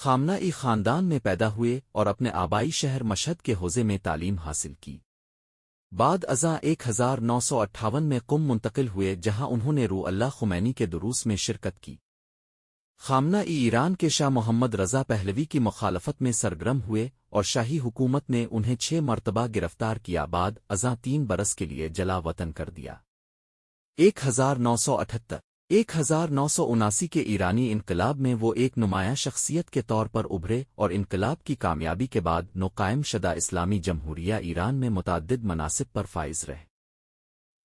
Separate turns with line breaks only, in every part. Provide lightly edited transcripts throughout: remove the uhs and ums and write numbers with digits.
خامنہ-ای خاندان میں پیدا ہوئے اور اپنے آبائی شہر مشہد کے حوزے میں تعلیم حاصل کی۔ بعد ازاں 1958 میں قم منتقل ہوئے جہاں انہوں نے روح اللہ خمینی کے دروس میں شرکت کی۔ خامنہ-ای ایران کے شاہ محمد رضا پہلوی کی مخالفت میں سرگرم ہوئے اور شاہی حکومت نے انہیں 6 مرتبہ گرفتار کیا بعد ازاں 3 برس کے لیے جلا وطن کر دیا۔ 1979 کے ایرانی انقلاب میں وہ ایک نمایاں شخصیت کے طور پر ابھرے اور انقلاب کی کامیابی کے بعد نو قائم شدہ اسلامی جمہوریہ ایران میں متعدد مناصب پر فائز رہے۔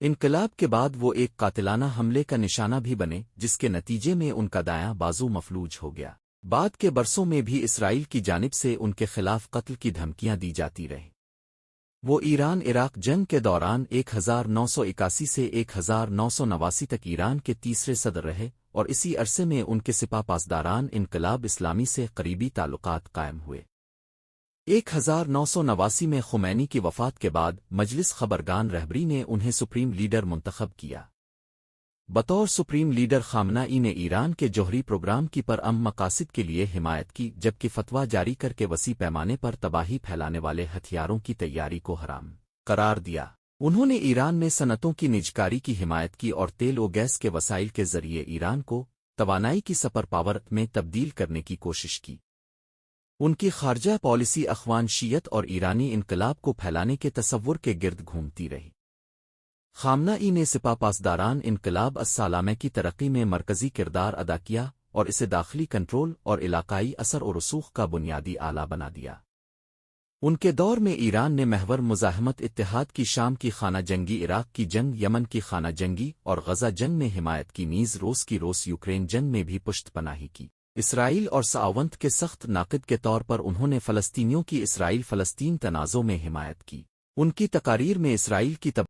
انقلاب کے بعد وہ ایک قاتلانہ حملے کا نشانہ بھی بنے جس کے نتیجے میں ان کا دایاں بازو مفلوج ہو گیا۔ بعد کے برسوں میں بھی اسرائیل کی جانب سے ان کے خلاف قتل کی دھمکیاں دی جاتی رہیں۔ وہ ایران عراق جنگ کے دوران 1981 سے 1989 تک ایران کے تیسرے صدر رہے اور اسی عرصے میں ان کے سپاہ پاسداران انقلاب اسلامی سے قریبی تعلقات قائم ہوئے۔ 1989 میں خمینی کی وفات کے بعد مجلس خبرگان رہبری نے انہیں سپریم لیڈر منتخب کیا۔ بطور سپریم لیڈر خامنہ-ای نے ایران کے جوہری پروگرام کی پرامن مقاصد کے لیے حمایت کی جبکہ فتویٰ جاری کر کے وسیع پیمانے پر تباہی پھیلانے والے ہتھیاروں کی تیاری کو حرام قرار دیا۔ انہوں نے ایران میں صنعتوں کی نجکاری کی حمایت کی اور تیل و گیس کے وسائل کے ذریعے ایران کو توانائی کی سپر پاور میں تبدیل کرنے کی کوشش کی۔ ان کی خارجہ پالیسی اخوان شیعت اور ایرانی انقلاب کو پھیلانے کے تصور کے گرد گھومتی رہی۔ خامنہ-ای نے سپاہ پاسداران انقلاب السلامہ کی ترقی میں مرکزی کردار ادا کیا اور اسے داخلی کنٹرول اور علاقائی اثر و رسوخ کا بنیادی آلہ بنا دیا۔ ان کے دور میں ایران نے محور مزاحمت اتحاد کی شام کی خانہ جنگی، عراق کی جنگ، یمن کی خانہ جنگی اور غزہ جنگ میں حمایت کی، نیز روس کی یوکرین جنگ میں بھی پشت پناہی کی۔ اسرائیل اور سعاونت کے سخت ناقد کے طور پر انہوں نے فلسطینیوں کی اسرائیل فلسطین تنازع میں حمایت کی۔ ان کی تقاریر میں اسرائیل کی